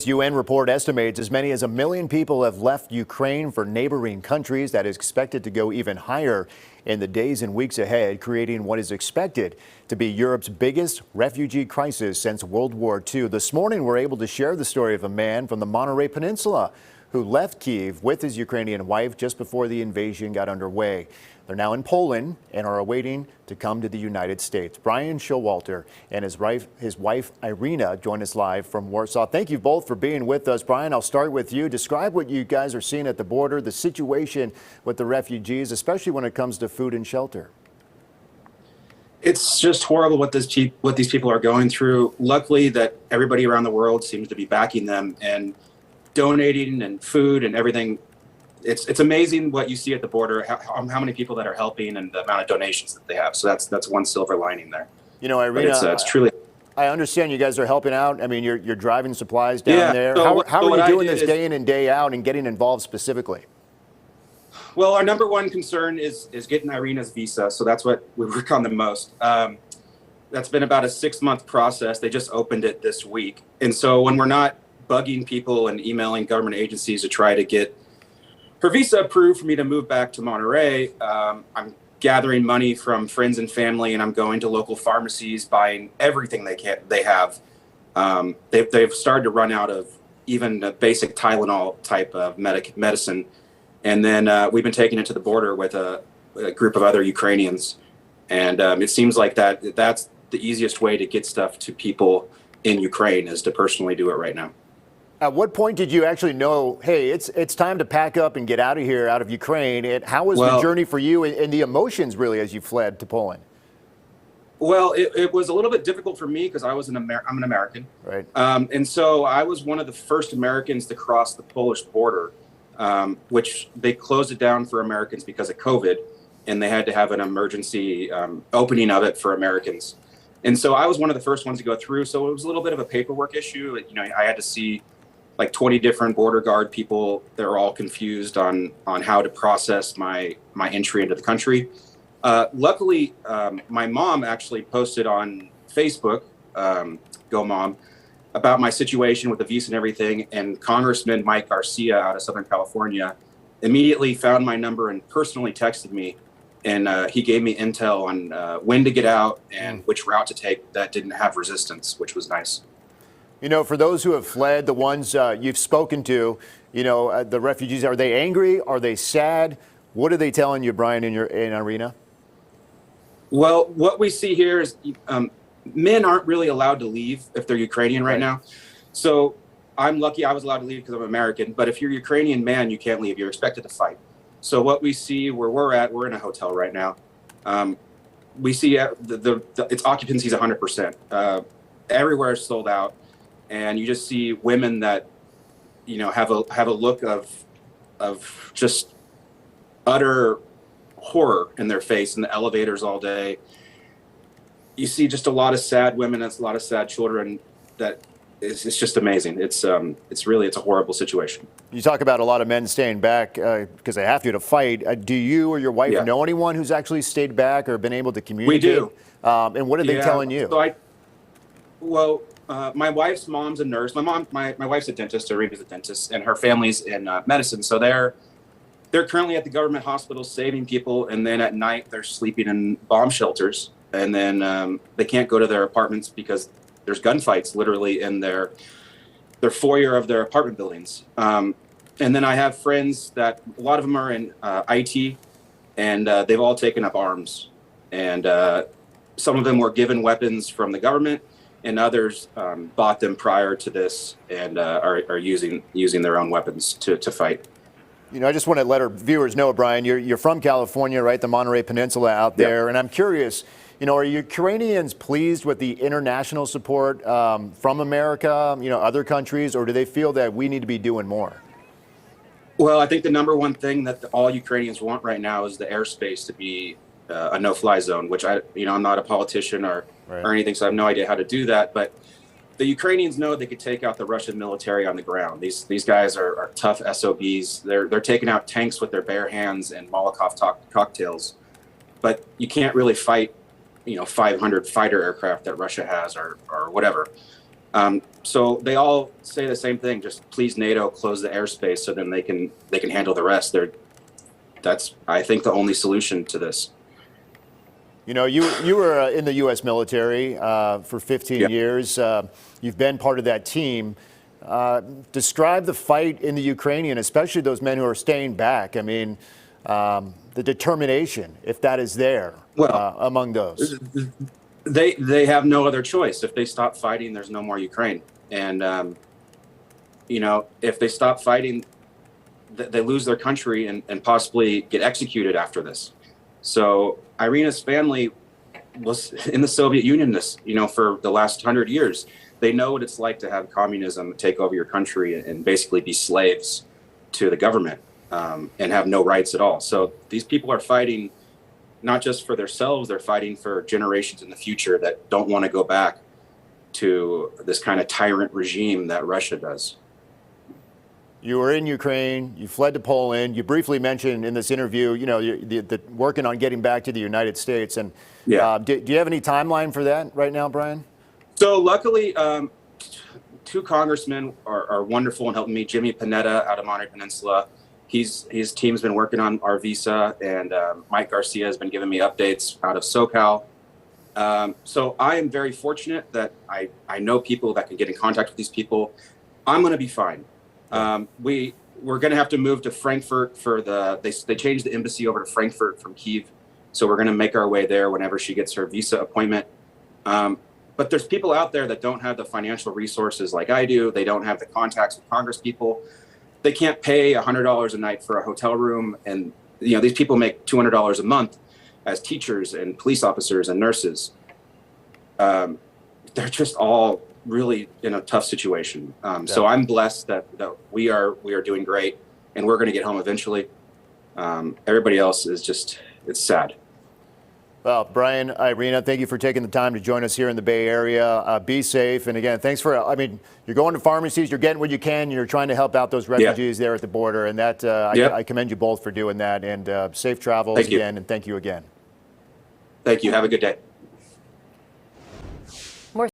UN report estimates as many as 1 million people have left Ukraine for neighboring countries. That is expected to go even higher in the days and weeks ahead, creating what is expected to be Europe's biggest refugee crisis since World War II. This morning, we're able to share the story of a man from the Monterey Peninsula who left Kyiv with his Ukrainian wife just before the invasion got underway. They're now in Poland and are awaiting to come to the United States. Bryan Showalter and his wife Irina join us live from Warsaw. Thank you both for being with us. Bryan, I'll start with you. Describe what you guys are seeing at the border, the situation with the refugees, especially when it comes to food and shelter. It's just horrible what these people are going through. Luckily that everybody around the world seems to be backing them and donating and food and everything. It's amazing what you see at the border, how many people that are helping and the amount of donations that they have. So that's one silver lining there. You know, Irina, it's truly. I understand you guys are helping out. I mean, you're driving supplies down there. How are you doing this day in and day out and getting involved specifically? Well, our number one concern is getting Irina's visa. So that's what we work on the most. That's been about a 6-month process. They just opened it this week. And so when we're not bugging people and emailing government agencies to try to get her visa approved for me to move back to Monterey, I'm gathering money from friends and family, and I'm going to local pharmacies, buying everything they have. They've started to run out of even the basic Tylenol type of medicine. And then we've been taking it to the border with a group of other Ukrainians. And it seems like that's the easiest way to get stuff to people in Ukraine, is to personally do it right now. At what point did you actually know, hey, it's time to pack up and get out of here, out of Ukraine? And how was the journey for you and the emotions really as you fled to Poland? Well, it was a little bit difficult for me because I'm an American. Right. And so I was one of the first Americans to cross the Polish border, which they closed it down for Americans because of COVID, and they had to have an emergency opening of it for Americans. And so I was one of the first ones to go through. So it was a little bit of a paperwork issue. You know, I had to see like 20 different border guard people. They're all confused on how to process my entry into the country. Luckily, my mom actually posted on Facebook, Go Mom, about my situation with the visa and everything. And Congressman Mike Garcia out of Southern California immediately found my number and personally texted me. And he gave me intel on when to get out and which route to take that didn't have resistance, which was nice. You know, for those who have fled, the ones you've spoken to, you know, the refugees, are they angry? Are they sad? What are they telling you, Bryan, in Irina? Well, what we see here is men aren't really allowed to leave if they're Ukrainian right now. So I'm lucky I was allowed to leave because I'm American. But if you're a Ukrainian man, you can't leave. You're expected to fight. So what we see where we're in a hotel right now. We see its occupancy is 100%. Everywhere is sold out. And you just see women that, you know, have a look of just utter horror in their face in the elevators all day. You see just a lot of sad women, a lot of sad children. It's just amazing. It's a horrible situation. You talk about a lot of men staying back because they have to fight. Do you or your wife know anyone who's actually stayed back or been able to communicate? We do. And what are they telling you? So my wife's mom's a nurse. My wife's a dentist. Irina's a dentist, and her family's in medicine. So they're currently at the government hospital saving people, and then at night they're sleeping in bomb shelters, and then they can't go to their apartments because there's gunfights literally in their foyer of their apartment buildings. And then I have friends that a lot of them are in IT, and they've all taken up arms, and some of them were given weapons from the government, and others bought them prior to this and are using their own weapons to fight. You know, I just want to let our viewers know, Bryan, you're from California, right? The Monterey Peninsula out there. And I'm curious, you know, are Ukrainians pleased with the international support from America, you know, other countries, or do they feel that we need to be doing more? Well, I think the number one thing that all Ukrainians want right now is the airspace to be a no-fly zone, which I'm not a politician or anything, so I have no idea how to do that. But the Ukrainians know they could take out the Russian military on the ground. These guys are tough SOBs. They're taking out tanks with their bare hands and Molotov cocktails. But you can't really fight, 500 fighter aircraft that Russia has or whatever. So they all say the same thing: just please NATO close the airspace so then they can handle the rest. That's, I think, the only solution to this. You know, you were in the U.S. military for 15 years. You've been part of that team. Describe the fight in the Ukrainian, especially those men who are staying back. I mean, the determination, if that is there, among those. They have no other choice. If they stop fighting, there's no more Ukraine. And, you know, if they stop fighting, they lose their country and possibly get executed after this. So Irina's family was in the Soviet Union, for the last 100 years. They know what it's like to have communism take over your country and basically be slaves to the government and have no rights at all. So these people are fighting not just for themselves, they're fighting for generations in the future that don't want to go back to this kind of tyrant regime that Russia does. You were in Ukraine, you fled to Poland. You briefly mentioned in this interview, you know, the working on getting back to the United States. And do you have any timeline for that right now, Bryan? So luckily, two congressmen are wonderful and helping me. Jimmy Panetta out of Monterey Peninsula. His team's been working on our visa, and Mike Garcia has been giving me updates out of SoCal. So I am very fortunate that I know people that can get in contact with these people. I'm going to be fine. We're going to have to move to Frankfurt for they changed the embassy over to Frankfurt from Kyiv. So we're going to make our way there whenever she gets her visa appointment. But there's people out there that don't have the financial resources like I do. They don't have the contacts with Congress people. They can't pay $100 a night for a hotel room. And, you know, these people make $200 a month as teachers and police officers and nurses. They're just all really in a tough situation. So I'm blessed that we are doing great, and we're going to get home eventually. Everybody else is just, it's sad. Well, Bryan, Irina, thank you for taking the time to join us here in the Bay Area. Be safe. And again, thanks for, I mean, you're going to pharmacies, you're getting what you can, you're trying to help out those refugees there at the border. And that, I commend you both for doing that. And safe travels again. And thank you again. Thank you. Have a good day.